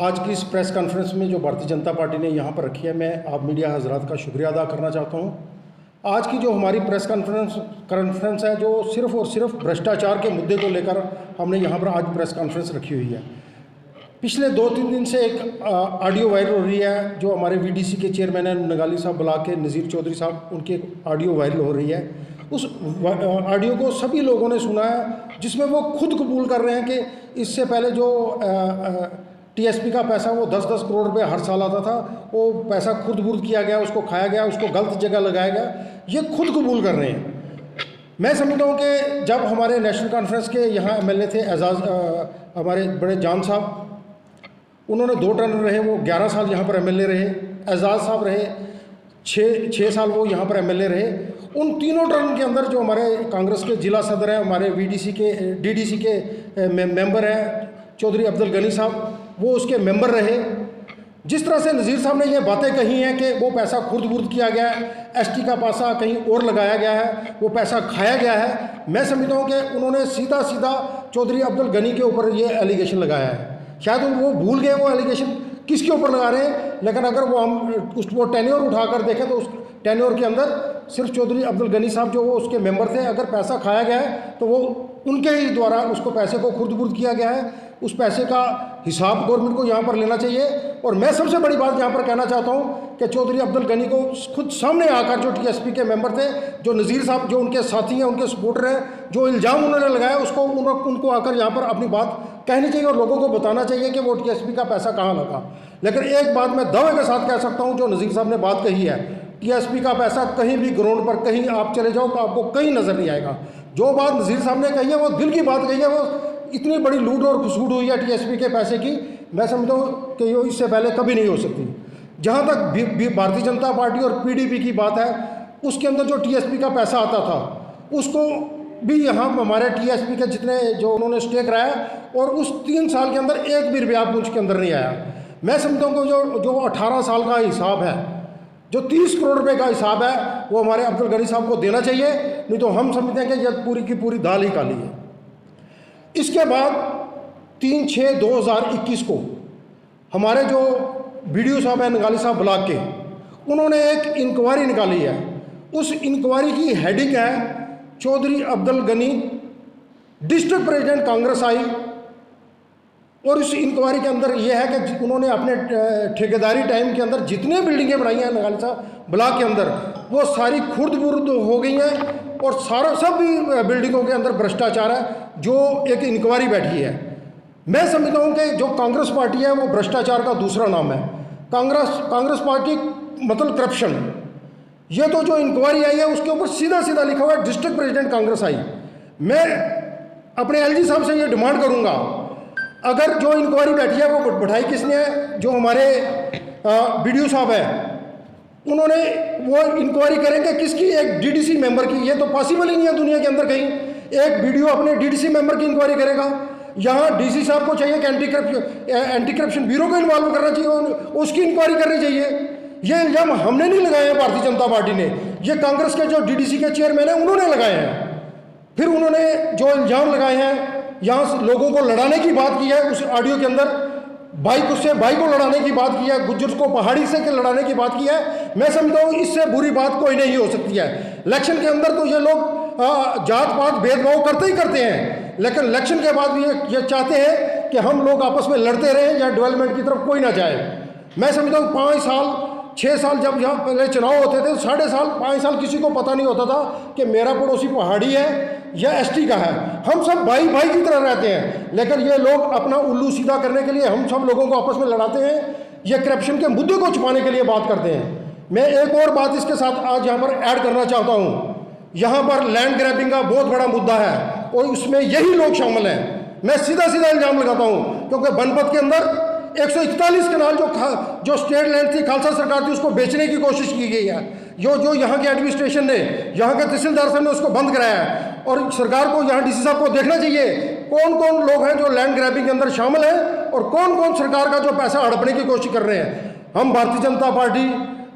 आज की इस प्रेस कॉन्फ्रेंस में जो भारतीय जनता पार्टी ने यहाँ पर रखी है, मैं आप मीडिया हजरात का शुक्रिया अदा करना चाहता हूँ। आज की जो हमारी प्रेस कॉन्फ्रेंस है, जो सिर्फ़ और सिर्फ भ्रष्टाचार के मुद्दे को लेकर हमने यहाँ पर आज प्रेस कॉन्फ्रेंस रखी हुई है। पिछले 2-3 दिन से एक ऑडियो वायरल हो रही है, जो हमारे वीडीसी के चेयरमैन हैं नगाली साहब ब्लॉक के नज़ीर चौधरी साहब, उनकी एक ऑडियो वायरल हो रही है। उस ऑडियो को सभी लोगों ने सुना है, जिसमें वो खुद कबूल कर रहे हैं कि इससे पहले जो टीएसपी का पैसा वो 10-10 करोड़ रुपए हर साल आता था, वो पैसा खुद बुर्द किया गया, उसको खाया गया, उसको गलत जगह लगाया गया, ये खुद कबूल कर रहे हैं। मैं समझता हूँ कि जब हमारे नेशनल कॉन्फ्रेंस के यहाँ एमएलए थे एजाज, हमारे बड़े जान साहब, उन्होंने 2 टर्म रहे, वो 11 साल यहाँ पर एमएलए रहे। एजाज साहब रहे 6 साल, वो यहाँ पर एमएलए रहे। उन तीनों टर्म के अंदर जो हमारे कांग्रेस के जिला सदर हैं, हमारे डीडीसी के मेंबर हैं चौधरी अब्दुल गनी साहब, वो उसके मेंबर रहे। जिस तरह से नज़ीर साहब ने ये बातें कही हैं कि वो पैसा खुर्द बुर्द किया गया है, एसटी का पैसा कहीं और लगाया गया है, वो पैसा खाया गया है, मैं समझता हूँ कि उन्होंने सीधा चौधरी अब्दुल गनी के ऊपर ये एलिगेशन लगाया है। शायद वो भूल गए वो एलिगेशन किसके ऊपर लगा रहे हैं, लेकिन अगर वो हम वो टेन्योर उठाकर देखें तो उस टेन्योर के अंदर सिर्फ चौधरी अब्दुल गनी साहब जो वो उसके मेंबर थे, अगर पैसा खाया गया है तो वो उनके ही द्वारा उसको पैसे को खुर्द बुर्द किया गया है। उस पैसे का हिसाब गवर्नमेंट को यहाँ पर लेना चाहिए। और मैं सबसे बड़ी बात यहाँ पर कहना चाहता हूँ कि चौधरी अब्दुल गनी को खुद सामने आकर, जो टीएसपी के मेंबर थे, जो नज़ीर साहब जो उनके साथी हैं, उनके सपोर्टर हैं, जो इल्ज़ाम उन्होंने लगाया उसको उनको आकर यहाँ पर अपनी बात कहनी चाहिए और लोगों को बताना चाहिए कि वो टीएसपी का पैसा कहाँ लगा। लेकिन एक बात मैं दावे के साथ कह सकता हूँ, जो नज़ीर साहब ने बात कही है, टीएसपी का पैसा कहीं भी ग्राउंड पर कहीं आप चले जाओ तो आपको कहीं नज़र नहीं आएगा। जो बात नज़ीर साहब ने कही है वो दिल की बात कही है। वो इतनी बड़ी लूट और घुसूट हुई है टीएसपी के पैसे की, मैं समझता हूँ कि ये इससे पहले कभी नहीं हो सकती। जहाँ तक भारतीय जनता पार्टी और पीडीपी की बात है, उसके अंदर जो टीएसपी का पैसा आता था उसको भी यहाँ हमारे टीएसपी के जितने जो उन्होंने स्टेक रहा है, और उस 3 साल के अंदर एक भी रुपया पुंछ के अंदर नहीं आया। मैं समझता हूँ कि जो 18 साल का हिसाब है, जो 30 करोड़ रुपए का हिसाब है, वो हमारे अब्दुल गनी साहब को देना चाहिए, नहीं तो हम समझते हैं कि यह पूरी की पूरी दाल ही काली है। इसके बाद 3/6/2021 को हमारे जो बीडीओ साहब हैं नगाली साहब ब्लॉक के, उन्होंने एक इंक्वायरी निकाली है। उस इंक्वायरी की हेडिंग है चौधरी अब्दुल गनी डिस्ट्रिक्ट प्रेसिडेंट कांग्रेस आई। और इस इंक्वायरी के अंदर यह है कि उन्होंने अपने ठेकेदारी टाइम के अंदर जितने बिल्डिंगें बनाई हैं नगाली साहब ब्लॉक के अंदर, वो सारी खुर्द बुर्द हो गई हैं और सब बिल्डिंगों के अंदर भ्रष्टाचार है, जो एक इंक्वायरी बैठी है। मैं समझता हूँ कि जो कांग्रेस पार्टी है वो भ्रष्टाचार का दूसरा नाम है। कांग्रेस पार्टी मतलब करप्शन। ये तो जो इंक्वायरी आई है उसके ऊपर सीधा लिखा हुआ है डिस्ट्रिक्ट प्रेसिडेंट कांग्रेस आई। मैं अपने एलजी साहब से ये डिमांड करूँगा, अगर जो इंक्वायरी बैठी है वो बैठाई किसने है, जो हमारे बीडीओ साहब हैं उन्होंने वो इंक्वायरी करेंगे किसकी, एक डीडीसी मेंबर की। ये तो पॉसिबल ही नहीं है दुनिया के अंदर कहीं एक बीडीओ अपने डीडीसी मेंबर की इंक्वायरी करेगा। यहाँ डीसी साहब को चाहिए कि एंटी करप्शन ब्यूरो को इन्वॉल्व करना चाहिए, उसकी इंक्वायरी करनी चाहिए। ये इल्ज़ाम हमने नहीं लगाए हैं, भारतीय जनता पार्टी ने, ये कांग्रेस के जो डीडीसी के चेयरमैन हैं उन्होंने लगाए हैं। फिर उन्होंने जो इल्ज़ाम लगाए हैं, यहाँ लोगों को लड़ाने की बात की है उस ऑडियो के अंदर, भाई को लड़ाने की बात की है, गुज्जर को पहाड़ी से लड़ाने की बात की है। मैं समझता हूँ इससे बुरी बात कोई नहीं हो सकती है। इलेक्शन के अंदर तो ये लोग जात पात भेदभाव करते ही करते हैं, लेकिन इलेक्शन के बाद ये चाहते हैं कि हम लोग आपस में लड़ते रहें या डेवलपमेंट की तरफ कोई ना जाए। मैं समझता हूँ 5 साल 6 साल जब यहाँ पहले चुनाव होते थे, 5.5 साल किसी को पता नहीं होता था कि मेरा पड़ोसी पहाड़ी है या एसटी का है। हम सब भाई की तरह रहते हैं, लेकिन ये लोग अपना उल्लू सीधा करने के लिए हम सब लोगों को आपस में लड़ाते हैं, ये करप्शन के मुद्दे को छुपाने के लिए बात करते हैं। मैं एक और बात इसके साथ आज यहाँ पर ऐड करना चाहता हूँ। यहाँ पर लैंड ग्रैबिंग का बहुत बड़ा मुद्दा है और उसमें यही लोग शामिल हैं। मैं सीधा इल्ज़ाम लगाता हूँ, क्योंकि बनपत के अंदर 141 कनाल जो स्टेट लैंड थी, खालसा सरकार थी, उसको बेचने की कोशिश की गई है। जो यहाँ के एडमिनिस्ट्रेशन ने, यहाँ के तहसीलदार साहब ने उसको बंद कराया है। और सरकार को, यहाँ डीसी साहब को देखना चाहिए कौन कौन लोग हैं जो लैंड ग्रैबिंग के अंदर शामिल हैं और कौन कौन सरकार का जो पैसा हड़पने की कोशिश कर रहे हैं। हम भारतीय जनता पार्टी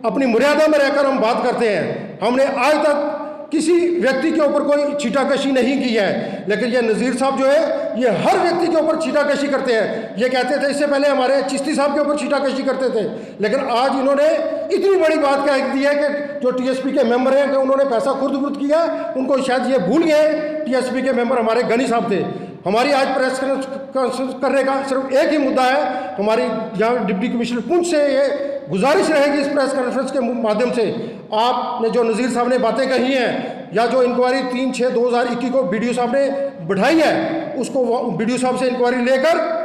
अपनी मर्यादा में रहकर हम बात करते हैं। हमने आज तक किसी व्यक्ति के ऊपर कोई छीटाकशी नहीं की है, लेकिन ये नज़ीर साहब जो है ये हर व्यक्ति के ऊपर छीटाकशी करते हैं। ये कहते थे इससे पहले हमारे चिश्ती साहब के ऊपर छीटाकशी करते थे, लेकिन आज इन्होंने इतनी बड़ी बात कह दी है कि जो टीएसपी के मेंबर हैं कि उन्होंने पैसा खुर्द-बुर्द किया, उनको शायद ये भूल गए टीएसपी के मेंबर हमारे गनी साहब थे। हमारी आज प्रेस कॉन्फ्रेंस करने का सिर्फ एक ही मुद्दा है, हमारी यहाँ डिप्टी कमिश्नर पुंछ से ये गुजारिश रहेगी इस प्रेस कॉन्फ्रेंस के माध्यम से, आपने जो नज़ीर साहब ने बातें कही हैं या जो इंक्वायरी 3/6/2021 को बीडीओ साहब ने बढ़ाई है, उसको बीडीओ साहब से इंक्वायरी लेकर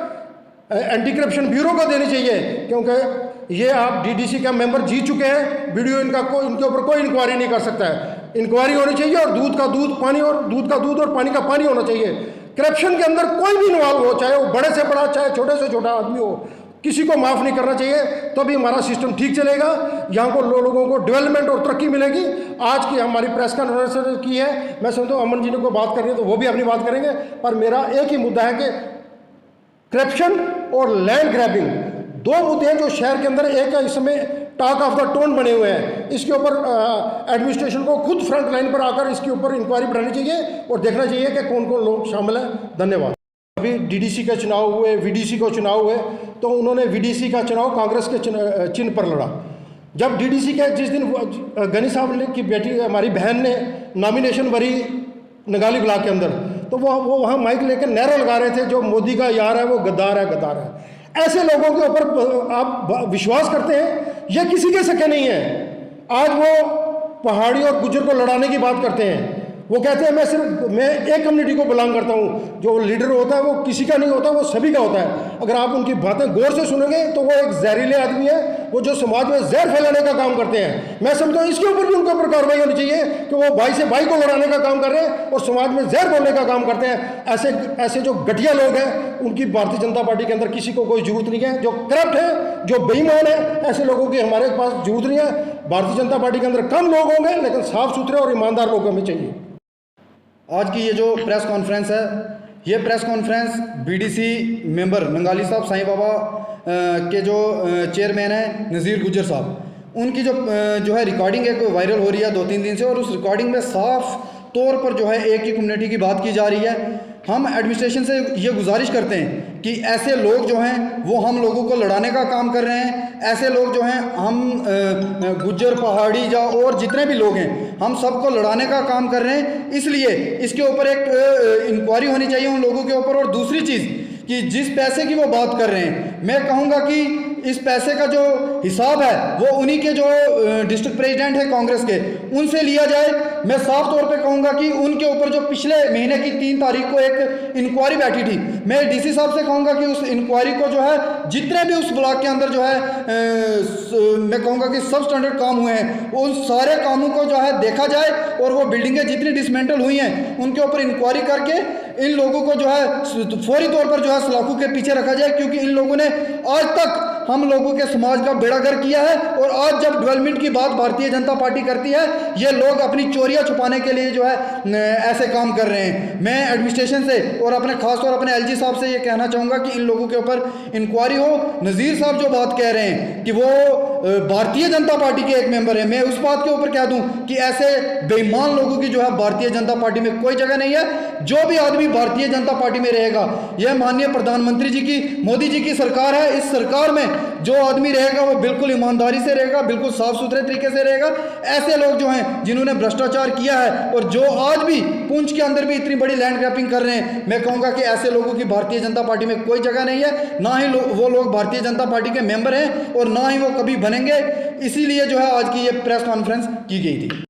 एंटी करप्शन ब्यूरो को देनी चाहिए, क्योंकि ये आप डीडीसी का मेंबर जीत चुके हैं। बीडीओ इनके ऊपर कोई इंक्वायरी नहीं कर सकता है। इंक्वायरी होनी चाहिए और दूध का दूध पानी और दूध का दूध और पानी का पानी होना चाहिए। करप्शन के अंदर कोई भी इन्वॉल्व हो, चाहे वो बड़े से बड़ा चाहे छोटे से छोटा आदमी हो, किसी को माफ़ नहीं करना चाहिए, तभी हमारा सिस्टम ठीक चलेगा, यहाँ को लोगों को डेवलपमेंट और तरक्की मिलेगी। आज की हमारी प्रेस कॉन्फ्रेंस की है, मैं समझता हूँ अमन जी ने को बात करनी है तो वो भी अपनी बात करेंगे, पर मेरा एक ही मुद्दा है कि करप्शन और लैंड ग्रैबिंग दो मुद्दे हैं जो शहर के अंदर एक इस समय टॉक ऑफ द टाउन बने हुए हैं। इसके ऊपर एडमिनिस्ट्रेशन को खुद फ्रंट लाइन पर आकर इसके ऊपर इंक्वायरी बढ़ानी चाहिए और देखना चाहिए कि कौन कौन लोग शामिल हैं। धन्यवाद। अभी डीडीसी के चुनाव हुए, वीडीसी को चुनाव हुए, तो उन्होंने वीडीसी का चुनाव कांग्रेस के चिन्ह पर लड़ा। जब डीडीसी के जिस दिन गनी साहब की बेटी हमारी बहन ने नॉमिनेशन भरी नगाली ब्लॉक के अंदर, तो वो वहाँ माइक लेकर नारे लगा रहे थे, जो मोदी का यार है वो गद्दार है, गद्दार है। ऐसे लोगों के ऊपर आप विश्वास करते हैं? ये किसी के सके नहीं है। आज वो पहाड़ी और गुज्जर को लड़ाने की बात करते हैं। वो कहते हैं मैं एक कम्युनिटी को बिलोंग करता हूँ। जो लीडर होता है वो किसी का नहीं होता, वो सभी का होता है। अगर आप उनकी बातें गौर से सुनेंगे तो वो एक जहरीले आदमी है, वो जो समाज में जहर फैलाने का काम करते हैं। मैं समझता हूँ इसके ऊपर भी उनके ऊपर कार्रवाई होनी चाहिए कि वो भाई से भाई को लड़ाने का काम कर रहे हैं और समाज में जहर बोलने का काम करते हैं। ऐसे जो घटिया लोग हैं उनकी भारतीय जनता पार्टी के अंदर किसी को कोई जरूरत नहीं है। जो करप्ट है, जो बेईमान है, ऐसे लोगों की हमारे पास जरूरत नहीं है। भारतीय जनता पार्टी के अंदर कम लोग होंगे, लेकिन साफ सुथरे और ईमानदार लोग हमें चाहिए। आज की ये जो प्रेस कॉन्फ्रेंस है, ये प्रेस कॉन्फ्रेंस बीडीसी मेंबर नंगाली साहब साईं बाबा के जो चेयरमैन हैं नज़ीर गुज्जर साहब, उनकी जो है रिकॉर्डिंग एक वायरल हो रही है 2-3 दिन से, और उस रिकॉर्डिंग में साफ तौर पर जो है एक ही कम्युनिटी की बात की जा रही है। हम एडमिनिस्ट्रेशन से ये गुजारिश करते हैं कि ऐसे लोग जो हैं वो हम लोगों को लड़ाने का काम कर रहे हैं। ऐसे लोग जो हैं हम गुज्जर, पहाड़ी या और जितने भी लोग हैं हम सबको लड़ाने का काम कर रहे हैं। इसलिए इसके ऊपर एक इंक्वायरी होनी चाहिए उन लोगों के ऊपर। और दूसरी चीज़ कि जिस पैसे की वो बात कर रहे हैं, मैं कहूँगा कि इस पैसे का जो हिसाब है वो उन्हीं के जो डिस्ट्रिक्ट प्रेसिडेंट है कांग्रेस के, उनसे लिया जाए। मैं साफ तौर पे कहूँगा कि उनके ऊपर जो पिछले महीने की 3 तारीख को एक इंक्वायरी बैठी थी, मैं डीसी साहब से कहूँगा कि उस इंक्वायरी को जो है जितने भी उस ब्लॉक के अंदर जो है मैं कहूँगा कि सब स्टैंडर्ड काम हुए हैं, उन सारे कामों को जो है देखा जाए और वो बिल्डिंगें जितनी डिसमेंटल हुई हैं उनके ऊपर इंक्वायरी करके इन लोगों को जो है फौरी तौर पर जो है सलाखों के पीछे रखा जाए। क्योंकि इन लोगों ने आज तक हम लोगों के समाज का बेड़ागर किया है, और आज जब डेवलपमेंट की बात भारतीय जनता पार्टी करती है, ये लोग अपनी चोरियां छुपाने के लिए जो है ऐसे काम कर रहे हैं। मैं एडमिनिस्ट्रेशन से और अपने खासतौर अपने एलजी साहब से ये कहना चाहूँगा कि इन लोगों के ऊपर इंक्वायरी हो। नज़ीर साहब जो बात कह रहे हैं कि वो भारतीय जनता पार्टी के एक मेंबर है, मैं उस बात के ऊपर कह दूं कि ऐसे बेईमान लोगों की जो है भारतीय जनता पार्टी में कोई जगह नहीं है। जो भी आदमी भारतीय जनता पार्टी में रहेगा, यह माननीय प्रधानमंत्री जी की, मोदी जी की सरकार है, इस सरकार में जो आदमी रहेगा वो बिल्कुल ईमानदारी से रहेगा, बिल्कुल साफ सुथरे तरीके से रहेगा। ऐसे लोग जो हैं जिन्होंने भ्रष्टाचार किया है और जो आज भी पुंछ के अंदर भी इतनी बड़ी लैंड ग्रैपिंग कर रहे हैं, मैं कहूँगा कि ऐसे लोगों की भारतीय जनता पार्टी में कोई जगह नहीं है। ना ही वो लोग भारतीय जनता पार्टी के मेंबर हैं और ना ही वो कभी बनेंगे। इसीलिए जो है आज की ये प्रेस कॉन्फ्रेंस की गई थी।